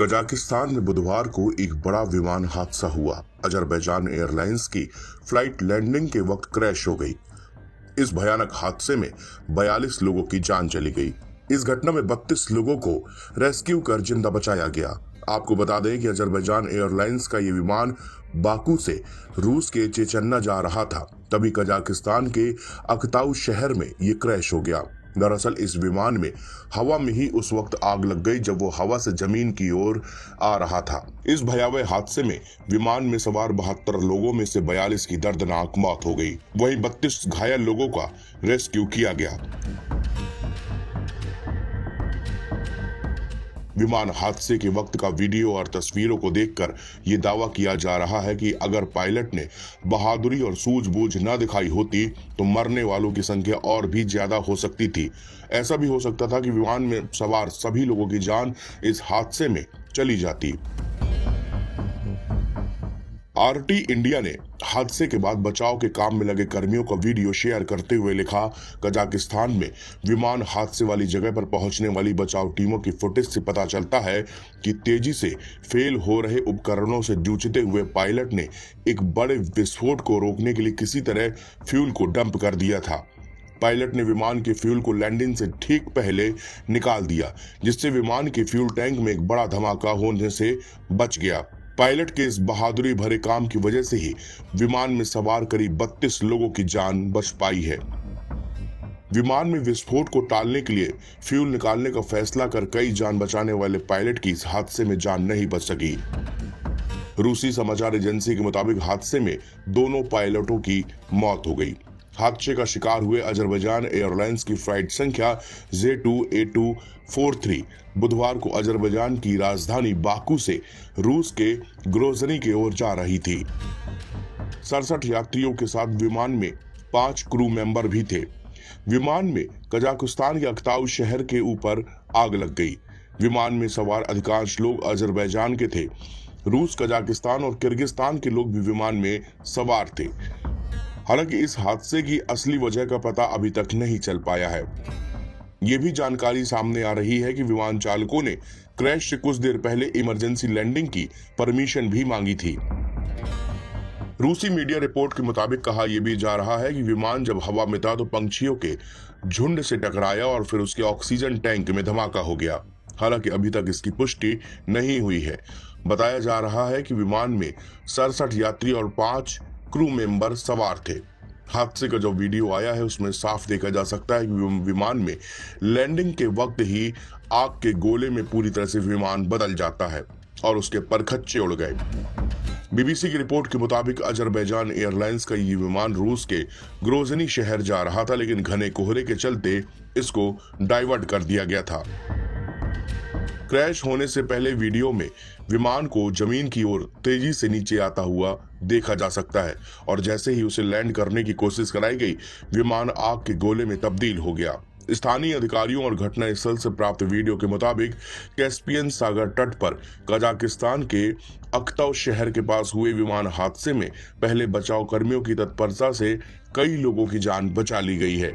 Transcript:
Kazakhstan में बुधवार को एक बड़ा विमान हादसा हुआ। अजरबैजान एयरलाइंस की फ्लाइट लैंडिंग के वक्त क्रैश हो गई। इस भयानक हादसे में 42 लोगों की जान चली गई। इस घटना में 32 लोगों को रेस्क्यू कर जिंदा बचाया गया। आपको बता दें कि अजरबैजान एयरलाइंस का ये विमान बाकू से रूस के चेचन्ना जा रहा था, तभी कजाकिस्तान के अक्ताउ शहर में ये क्रैश हो गया। दरअसल इस विमान में हवा में ही उस वक्त आग लग गई जब वो हवा से जमीन की ओर आ रहा था। इस भयावह हादसे में विमान में सवार 72 लोगों में से 42 की दर्दनाक मौत हो गई। वहीं 32 घायल लोगों का रेस्क्यू किया गया। विमान हादसे के वक्त का वीडियो और तस्वीरों को देखकर ये दावा किया जा रहा है कि अगर पायलट ने बहादुरी और सूझबूझ न दिखाई होती तो मरने वालों की संख्या और भी ज्यादा हो सकती थी। ऐसा भी हो सकता था कि विमान में सवार सभी लोगों की जान इस हादसे में चली जाती। आरटी इंडिया ने हादसे के बाद बचाव के काम में लगे कर्मियों का वीडियो शेयर करते हुए लिखा, कजाकिस्तान में विमान हादसे वाली जगह पर पहुंचने वाली बचाव टीमों की फुटेज से पता चलता है कि तेजी से फेल हो रहे उपकरणों से जूझते हुए पायलट ने एक बड़े विस्फोट को रोकने के लिए किसी तरह फ्यूल को डंप कर दिया था। पायलट ने विमान के फ्यूल को लैंडिंग से ठीक पहले निकाल दिया, जिससे विमान के फ्यूल टैंक में एक बड़ा धमाका होने से बच गया। पायलट के इस बहादुरी भरे काम की वजह से ही विमान में सवार करीब 32 लोगों की जान बच पाई है। विमान में विस्फोट को टालने के लिए फ्यूल निकालने का फैसला कर कई जान बचाने वाले पायलट की इस हादसे में जान नहीं बच सकी। रूसी समाचार एजेंसी के मुताबिक हादसे में दोनों पायलटों की मौत हो गई। हादसे का शिकार हुए अजरबैजान एयरलाइंस की फ्लाइट संख्या Z2A243 बुधवार को अजरबैजान की राजधानी बाकू से रूस के ग्रोजनी की ओर जा रही थी। 67 यात्रियों के साथ विमान में 5 क्रू मेंबर भी थे। विमान में कजाकिस्तान के अक्ताउ शहर के ऊपर आग लग गई। विमान में सवार अधिकांश लोग अजरबैजान के थे। रूस, कजाकिस्तान और किर्गिस्तान के लोग भी विमान में सवार थे। हालांकि इस हादसे की असली वजह का पता अभी तक नहीं चल पाया है। ये भी जानकारी सामने आ रही है कि विमान चालकों ने क्रैश से कुछ देर पहले इमरजेंसी लैंडिंग की परमिशन भी मांगी थी। रूसी मीडिया रिपोर्ट के मुताबिक कहा यह भी जा रहा है कि विमान जब हवा में था तो पंछियों के झुंड से टकराया और फिर उसके ऑक्सीजन टैंक में धमाका हो गया। हालांकि अभी तक इसकी पुष्टि नहीं हुई है। बताया जा रहा है कि विमान में 67 यात्री और 5 क्रू मेंबर सवार थे। हादसे का जो वीडियो आया है उसमें साफ देखा जा सकता है कि विमान में लैंडिंग के वक्त ही आग के गोले में पूरी तरह से विमान बदल जाता है और उसके परखच्चे उड़ गए। बीबीसी की रिपोर्ट के मुताबिक अजरबैजान एयरलाइंस का ये विमान रूस के ग्रोजनी शहर जा रहा था, लेकिन घने कोहरे के चलते इसको डाइवर्ट कर दिया गया था। क्रैश होने से पहले वीडियो में विमान को जमीन की ओर तेजी से नीचे आता हुआ देखा जा सकता है और जैसे ही उसे लैंड करने की कोशिश कराई गई, विमान आग के गोले में तब्दील हो गया। स्थानीय अधिकारियों और घटनास्थल से प्राप्त वीडियो के मुताबिक कैस्पियन सागर तट पर कजाकिस्तान के अक्ताउ शहर के पास हुए विमान हादसे में पहले बचाव कर्मियों की तत्परता से कई लोगों की जान बचा ली गई है।